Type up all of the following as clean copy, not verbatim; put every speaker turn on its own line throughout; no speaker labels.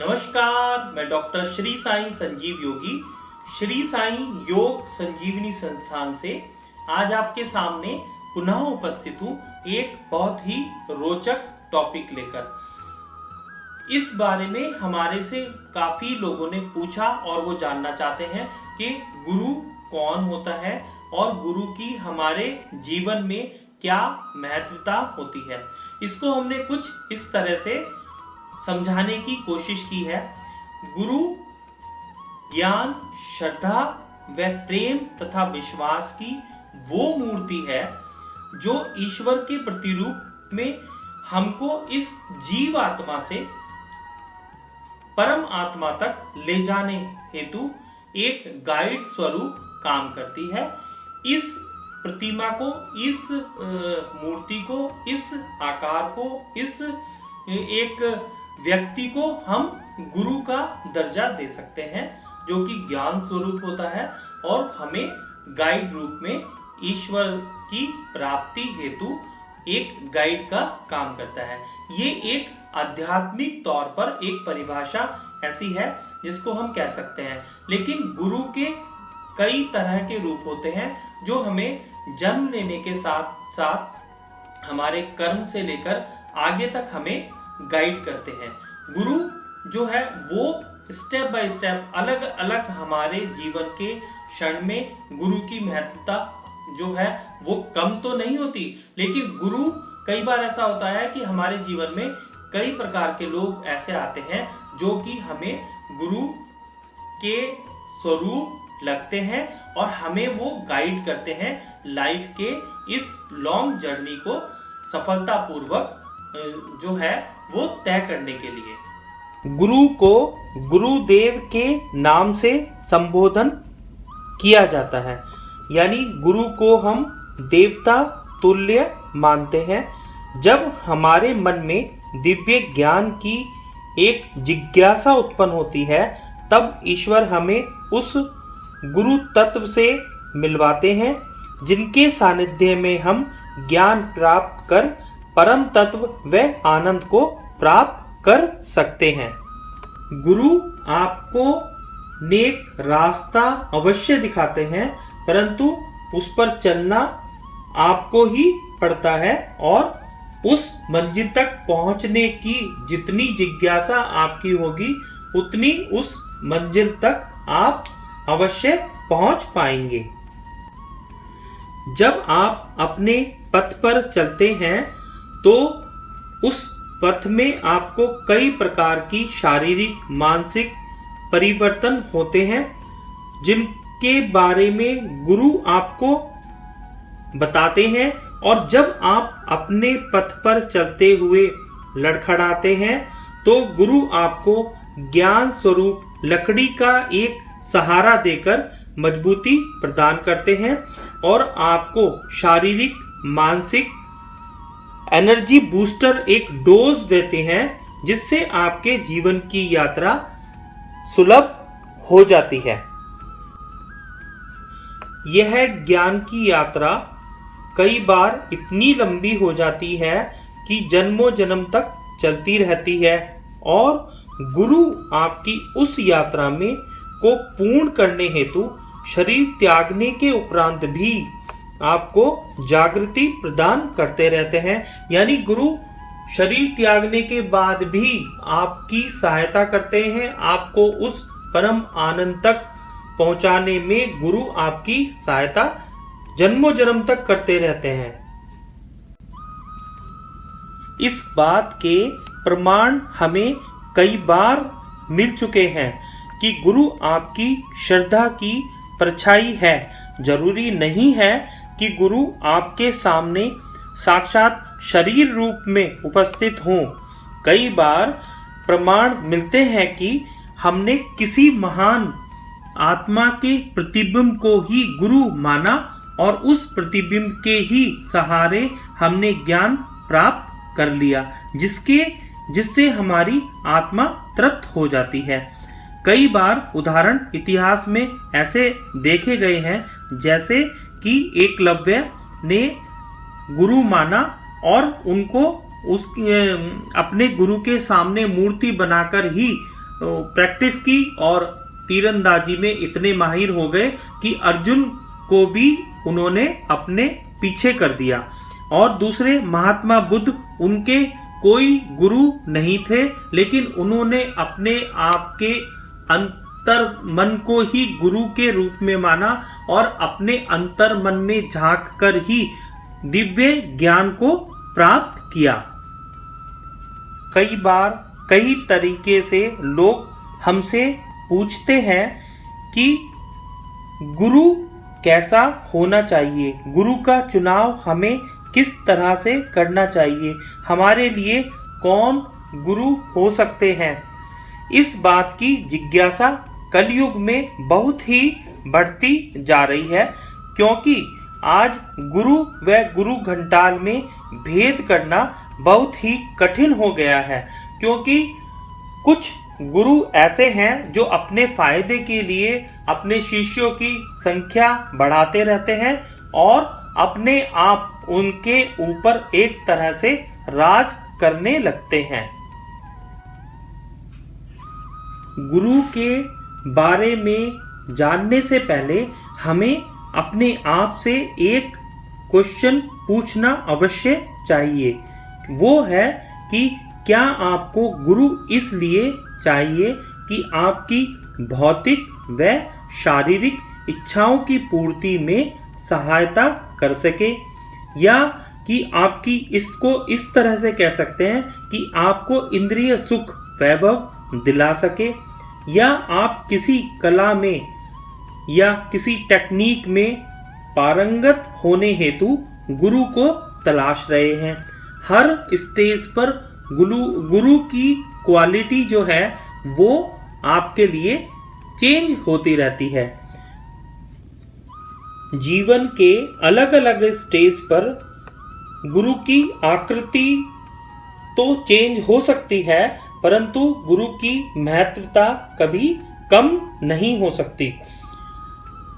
नमस्कार, मैं डॉक्टर श्री साईं संजीव योगी श्री साईं योग संजीवनी संस्थान से आज आपके सामने पुनः उपस्थित हूँ एक बहुत ही रोचक टॉपिक लेकर। इस बारे में हमारे से काफी लोगों ने पूछा और वो जानना चाहते हैं कि गुरु कौन होता है और गुरु की हमारे जीवन में क्या महत्वता होती है। इसको हमने कुछ इस तरह से समझाने की कोशिश की है। गुरु ज्ञान, श्रद्धा व प्रेम तथा विश्वास की वो मूर्ति है जो ईश्वर के प्रतिरूप में हमको इस जीव आत्मा से परम आत्मा तक ले जाने हेतु एक गाइड स्वरूप काम करती है। इस प्रतिमा को, इस मूर्ति को, इस आकार को, इस एक व्यक्ति को हम गुरु का दर्जा दे सकते हैं, जो कि ज्ञान स्वरूप होता है और हमें गाइड रूप में ईश्वर की प्राप्ति हेतु एक गाइड का काम करता है। ये एक आध्यात्मिक तौर पर एक परिभाषा ऐसी है जिसको हम कह सकते हैं। लेकिन गुरु के कई तरह के रूप होते हैं जो हमें जन्म लेने के साथ साथ हमारे कर्म से लेकर आगे तक हमें गाइड करते हैं। गुरु जो है वो स्टेप बाय स्टेप अलग अलग हमारे जीवन के क्षण में गुरु की महत्वता जो है वो कम तो नहीं होती, लेकिन गुरु कई बार ऐसा होता है कि हमारे जीवन में कई प्रकार के लोग ऐसे आते हैं जो कि हमें गुरु के स्वरूप लगते हैं और हमें वो गाइड करते हैं लाइफ के इस लॉन्ग जर्नी को सफलतापूर्वक जो है वो तय करने के लिए। गुरु को गुरुदेव के नाम से संबोधन किया जाता है, यानी गुरु को हम देवता तुल्य मानते हैं। जब हमारे मन में दिव्य ज्ञान की एक जिज्ञासा उत्पन्न होती है, तब ईश्वर हमें उस गुरु तत्व से मिलवाते हैं, जिनके सानिध्य में हम ज्ञान प्राप्त कर परम तत्व व आनंद को प्राप्त कर सकते हैं। गुरु आपको नेक रास्ता अवश्य दिखाते हैं, परंतु उस पर चलना आपको ही पड़ता है और उस मंजिल तक पहुंचने की जितनी जिज्ञासा आपकी होगी उतनी उस मंजिल तक आप अवश्य पहुंच पाएंगे। जब आप अपने पथ पर चलते हैं तो उस पथ में आपको कई प्रकार की शारीरिक मानसिक परिवर्तन होते हैं, जिनके बारे में गुरु आपको बताते हैं। और जब आप अपने पथ पर चलते हुए लड़खड़ाते हैं तो गुरु आपको ज्ञान स्वरूप लकड़ी का एक सहारा देकर मजबूती प्रदान करते हैं और आपको शारीरिक मानसिक एनर्जी बूस्टर एक डोज देते हैं, जिससे आपके जीवन की यात्रा सुलभ हो जाती है। यह ज्ञान की यात्रा कई बार इतनी लंबी हो जाती है कि जन्मों जन्म तक चलती रहती है और गुरु आपकी उस यात्रा में को पूर्ण करने हेतु शरीर त्यागने के उपरांत भी आपको जागृति प्रदान करते रहते हैं। यानी गुरु शरीर त्यागने के बाद भी आपकी सहायता करते हैं। आपको उस परम आनंद तक पहुंचाने में गुरु आपकी सहायता जन्मों जन्म तक करते रहते हैं। इस बात के प्रमाण हमें कई बार मिल चुके हैं कि गुरु आपकी श्रद्धा की परछाई है। जरूरी नहीं है कि गुरु आपके सामने साक्षात शरीर रूप में उपस्थित हों। कई बार प्रमाण मिलते हैं कि हमने किसी महान आत्मा के प्रतिबिंब को ही गुरु माना और उस प्रतिबिंब के ही सहारे हमने ज्ञान प्राप्त कर लिया, जिससे हमारी आत्मा तृप्त हो जाती है। कई बार उदाहरण इतिहास में ऐसे देखे गए हैं, जैसे कि एकलव्य ने गुरु माना और उनको उस अपने गुरु के सामने मूर्ति बनाकर ही प्रैक्टिस की और तीरंदाजी में इतने माहिर हो गए कि अर्जुन को भी उन्होंने अपने पीछे कर दिया। और दूसरे महात्मा बुद्ध, उनके कोई गुरु नहीं थे, लेकिन उन्होंने अपने आप के अंतर मन को ही गुरु के रूप में माना और अपने अंतर मन में झांक कर ही दिव्य ज्ञान को प्राप्त किया। कई बार कई तरीके से लोग हमसे पूछते हैं कि गुरु कैसा होना चाहिए, गुरु का चुनाव हमें किस तरह से करना चाहिए, हमारे लिए कौन गुरु हो सकते हैं। इस बात की जिज्ञासा कलयुग में बहुत ही बढ़ती जा रही है, क्योंकि आज गुरु व गुरु घंटाल में भेद करना बहुत ही कठिन हो गया है। क्योंकि कुछ गुरु ऐसे हैं जो अपने फायदे के लिए अपने शिष्यों की संख्या बढ़ाते रहते हैं और अपने आप उनके ऊपर एक तरह से राज करने लगते हैं। गुरु के बारे में जानने से पहले हमें अपने आप से एक क्वेश्चन पूछना अवश्य चाहिए। वो है कि क्या आपको गुरु इसलिए चाहिए कि आपकी भौतिक व शारीरिक इच्छाओं की पूर्ति में सहायता कर सके, या कि आपकी इसको इस तरह से कह सकते हैं कि आपको इंद्रिय सुख वैभव दिला सके, या आप किसी कला में या किसी टेक्निक में पारंगत होने हेतु गुरु को तलाश रहे हैं। हर स्टेज पर गुरु की क्वालिटी जो है वो आपके लिए चेंज होती रहती है। जीवन के अलग अलग स्टेज पर गुरु की आकृति तो चेंज हो सकती है, परंतु गुरु की महत्वता कभी कम नहीं हो सकती।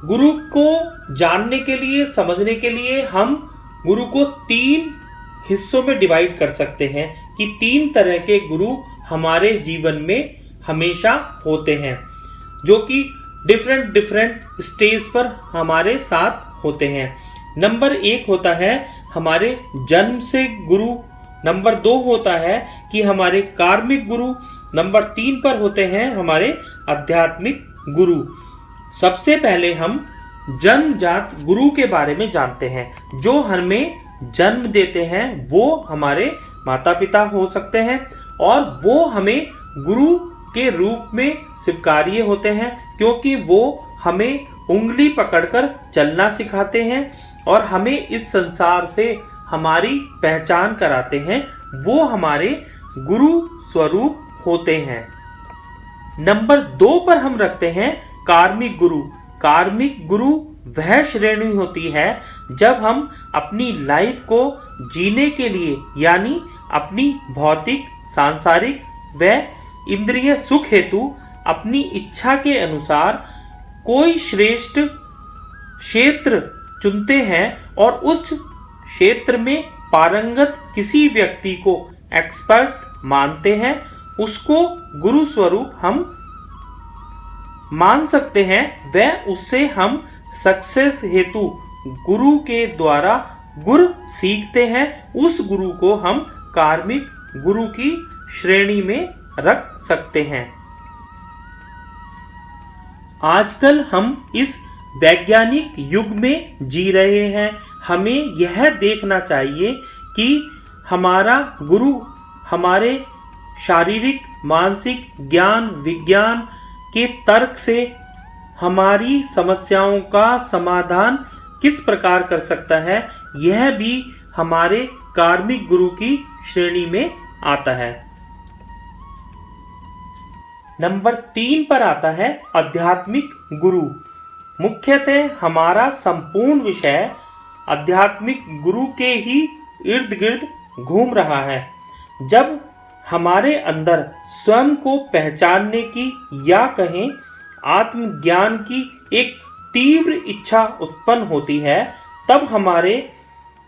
गुरु को जानने के लिए, समझने के लिए हम गुरु को 3 हिस्सों में डिवाइड कर सकते हैं कि 3 तरह के गुरु हमारे जीवन में हमेशा होते हैं, जो कि डिफरेंट स्टेज पर हमारे साथ होते हैं। नंबर 1 होता है हमारे जन्म से गुरु, नंबर 2 होता है कि हमारे कार्मिक गुरु, नंबर 3 पर होते हैं हमारे आध्यात्मिक गुरु। सबसे पहले हम जन्मजात गुरु के बारे में जानते हैं। जो हमें जन्म देते हैं वो हमारे माता पिता हो सकते हैं और वो हमें गुरु के रूप में स्वीकार्य होते हैं, क्योंकि वो हमें उंगली पकड़कर चलना सिखाते हैं और हमें इस संसार से हमारी पहचान कराते हैं। वो हमारे गुरु स्वरूप होते हैं। नंबर 2 पर हम रखते हैं कार्मिक गुरु। कार्मिक गुरु वह श्रेणी होती है जब हम अपनी लाइफ को जीने के लिए, यानी अपनी भौतिक, सांसारिक व इंद्रिय सुख हेतु अपनी इच्छा के अनुसार कोई श्रेष्ठ क्षेत्र चुनते हैं और उस क्षेत्र में पारंगत किसी व्यक्ति को एक्सपर्ट मानते हैं। उसको गुरु स्वरूप हम मान सकते हैं। वह उससे हम सक्सेस हेतु गुरु के द्वारा गुर सीखते हैं। उस गुरु को हम कार्मिक गुरु की श्रेणी में रख सकते हैं। आजकल हम इस वैज्ञानिक युग में जी रहे हैं। हमें यह देखना चाहिए कि हमारा गुरु हमारे शारीरिक, मानसिक, ज्ञान, विज्ञान के तर्क से हमारी समस्याओं का समाधान किस प्रकार कर सकता है, यह भी हमारे कार्मिक गुरु की श्रेणी में आता है। नंबर 3 पर आता है आध्यात्मिक गुरु। मुख्यतः हमारा संपूर्ण विषय आध्यात्मिक गुरु के ही इर्द गिर्द घूम रहा है। जब हमारे अंदर स्वयं को पहचानने की या कहें आत्मज्ञान की एक तीव्र इच्छा उत्पन्न होती है, तब हमारे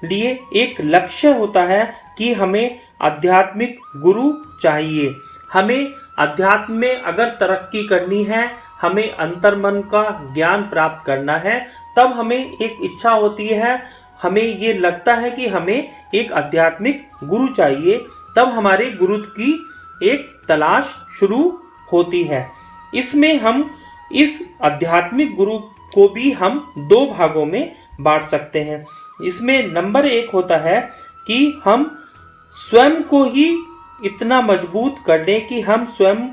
लिए एक लक्ष्य होता है कि हमें आध्यात्मिक गुरु चाहिए। हमें अध्यात्म में अगर तरक्की करनी है, हमें अंतर्मन का ज्ञान प्राप्त करना है, तब हमें एक इच्छा होती है, हमें ये लगता है कि हमें एक आध्यात्मिक गुरु चाहिए, तब हमारे गुरु की एक तलाश शुरू होती है। इसमें हम इस आध्यात्मिक गुरु को भी हम दो भागों में बांट सकते हैं। इसमें नंबर 1 होता है कि हम स्वयं को ही इतना मजबूत कर लें कि हम स्वयं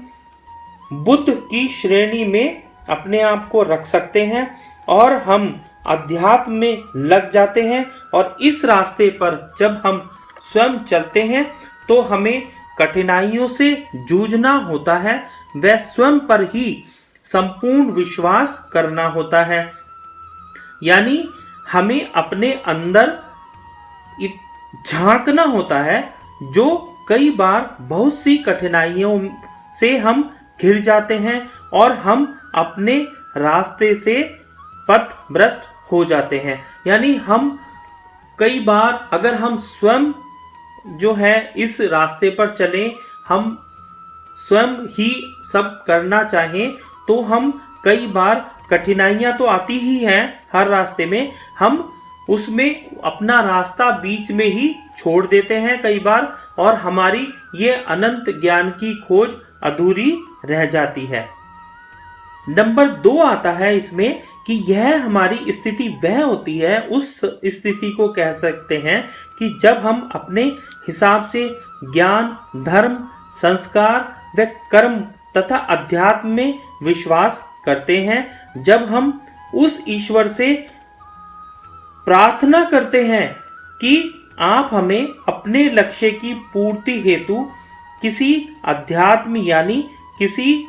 बुद्ध की श्रेणी में अपने आप को रख सकते हैं और हम अध्यात्म में लग जाते हैं। और इस रास्ते पर जब हम स्वयं चलते हैं तो हमें कठिनाइयों से जूझना होता है, वह स्वयं पर ही संपूर्ण विश्वास करना होता है। यानी हमें अपने अंदर झांकना होता है, जो कई बार बहुत सी कठिनाइयों से हम घिर जाते हैं और हम अपने रास्ते से पथ भ्रष्ट हो जाते हैं। यानी हम कई बार अगर हम स्वयं जो है इस रास्ते पर चलें, हम स्वयं ही सब करना चाहें, तो हम कई बार कठिनाइयां तो आती ही हैं हर रास्ते में, हम उसमें अपना रास्ता बीच में ही छोड़ देते हैं कई बार, और हमारी ये अनंत ज्ञान की खोज अधूरी रह जाती है। नंबर 2 आता है इसमें कि यह हमारी स्थिति वह होती है, उस स्थिति को कह सकते हैं कि जब हम अपने हिसाब से ज्ञान, धर्म, संस्कार व कर्म तथा अध्यात्म में विश्वास करते हैं। जब हम उस ईश्वर से प्रार्थना करते हैं कि आप हमें अपने लक्ष्य की पूर्ति हेतु किसी अध्यात्म यानी किसी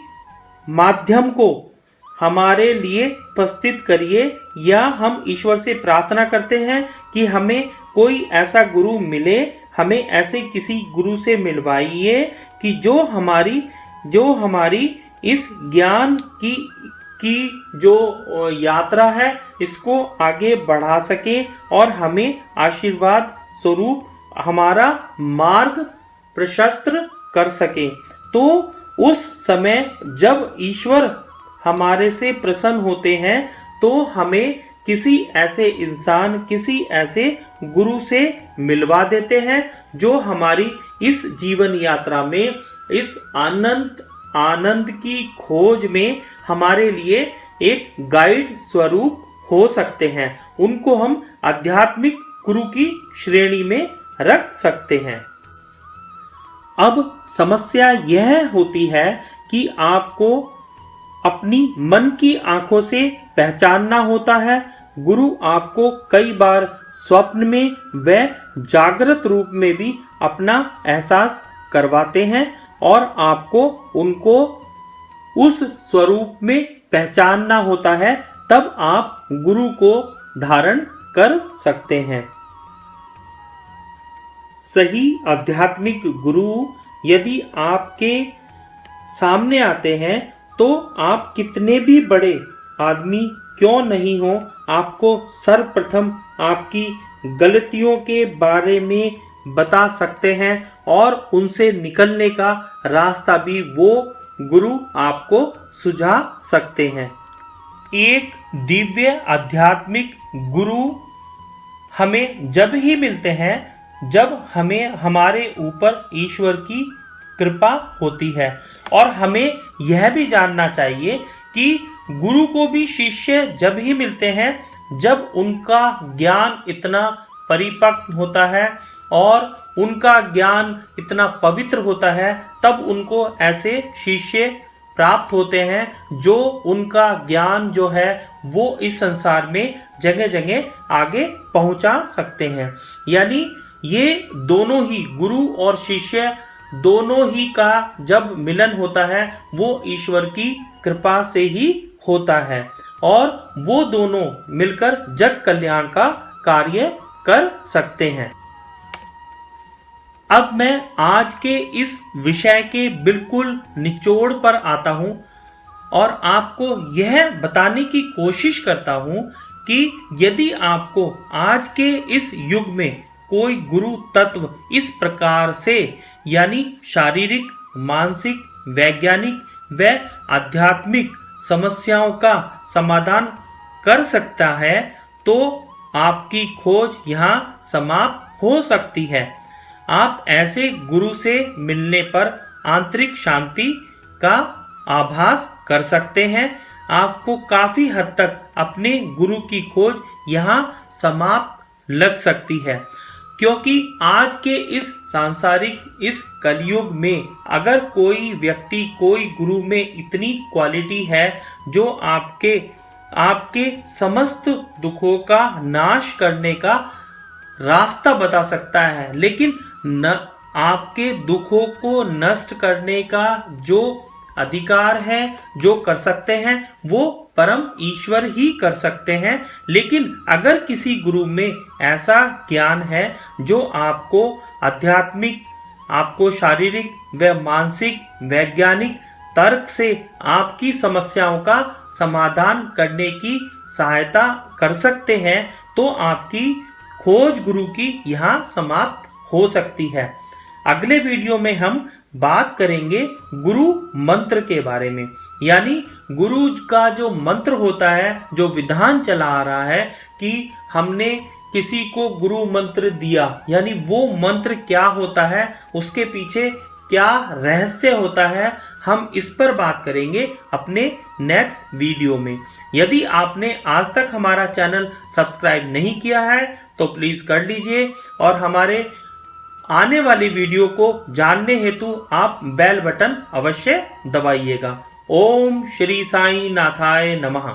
माध्यम को हमारे लिए उपस्थित करिए, या हम ईश्वर से प्रार्थना करते हैं कि हमें कोई ऐसा गुरु मिले, हमें ऐसे किसी गुरु से मिलवाइए कि जो हमारी इस ज्ञान की जो यात्रा है इसको आगे बढ़ा सके और हमें आशीर्वाद स्वरूप हमारा मार्ग प्रशस्त कर सके। तो उस समय जब ईश्वर हमारे से प्रसन्न होते हैं तो हमें किसी ऐसे इंसान, किसी ऐसे गुरु से मिलवा देते हैं जो हमारी इस जीवन यात्रा में, इस आनंद की खोज में हमारे लिए एक गाइड स्वरूप हो सकते हैं। उनको हम आध्यात्मिक गुरु की श्रेणी में रख सकते हैं। अब समस्या यह होती है कि आपको अपनी मन की आंखों से पहचानना होता है। गुरु आपको कई बार स्वप्न में व जागृत रूप में भी अपना एहसास करवाते हैं और आपको उनको उस स्वरूप में पहचानना होता है, तब आप गुरु को धारण कर सकते हैं। सही आध्यात्मिक गुरु यदि आपके सामने आते हैं तो आप कितने भी बड़े आदमी क्यों नहीं हो, आपको सर्वप्रथम आपकी गलतियों के बारे में बता सकते हैं और उनसे निकलने का रास्ता भी वो गुरु आपको सुझा सकते हैं। एक दिव्य आध्यात्मिक गुरु हमें जब ही मिलते हैं जब हमें हमारे ऊपर ईश्वर की कृपा होती है, और हमें यह भी जानना चाहिए कि गुरु को भी शिष्य जब ही मिलते हैं जब उनका ज्ञान इतना परिपक्व होता है और उनका ज्ञान इतना पवित्र होता है, तब उनको ऐसे शिष्य प्राप्त होते हैं जो उनका ज्ञान जो है वो इस संसार में जगह जगह आगे पहुंचा सकते हैं। यानी ये दोनों ही गुरु और शिष्य दोनों ही का जब मिलन होता है वो ईश्वर की कृपा से ही होता है और वो दोनों मिलकर जग कल्याण का कार्य कर सकते हैं। अब मैं आज के इस विषय के बिल्कुल निचोड़ पर आता हूं और आपको यह बताने की कोशिश करता हूं कि यदि आपको आज के इस युग में कोई गुरु तत्व इस प्रकार से यानी शारीरिक, मानसिक वैज्ञानिक व आध्यात्मिक समस्याओं का समाधान कर सकता है तो आपकी खोज यहाँ समाप्त हो सकती है। आप ऐसे गुरु से मिलने पर आंतरिक शांति का आभास कर सकते हैं। आपको काफी हद तक अपने गुरु की खोज यहाँ समाप्त लग सकती है, क्योंकि आज के इस सांसारिक इस कलयुग में अगर कोई व्यक्ति कोई गुरु में इतनी क्वालिटी है जो आपके समस्त दुखों का नाश करने का रास्ता बता सकता है, लेकिन न आपके दुखों को नष्ट करने का जो अधिकार है, जो कर सकते हैं वो परम ईश्वर ही कर सकते हैं। लेकिन अगर किसी गुरु में ऐसा ज्ञान है जो आपको आध्यात्मिक, आपको शारीरिक व मानसिक वैज्ञानिक तर्क से आपकी समस्याओं का समाधान करने की सहायता कर सकते हैं, तो आपकी खोज गुरु की यहाँ समाप्त हो सकती है। अगले वीडियो में हम बात करेंगे गुरु मंत्र के बारे में, यानी गुरु का जो मंत्र होता है, जो विधान चला आ रहा है कि हमने किसी को गुरु मंत्र दिया, यानी वो मंत्र क्या होता है, उसके पीछे क्या रहस्य होता है, हम इस पर बात करेंगे अपने नेक्स्ट वीडियो में। यदि आपने आज तक हमारा चैनल सब्सक्राइब नहीं किया है तो प्लीज कर लीजिए और हमारे आने वाली वीडियो को जानने हेतु आप बेल बटन अवश्य दबाइएगा। ओम श्री साईं नाथाय नमः।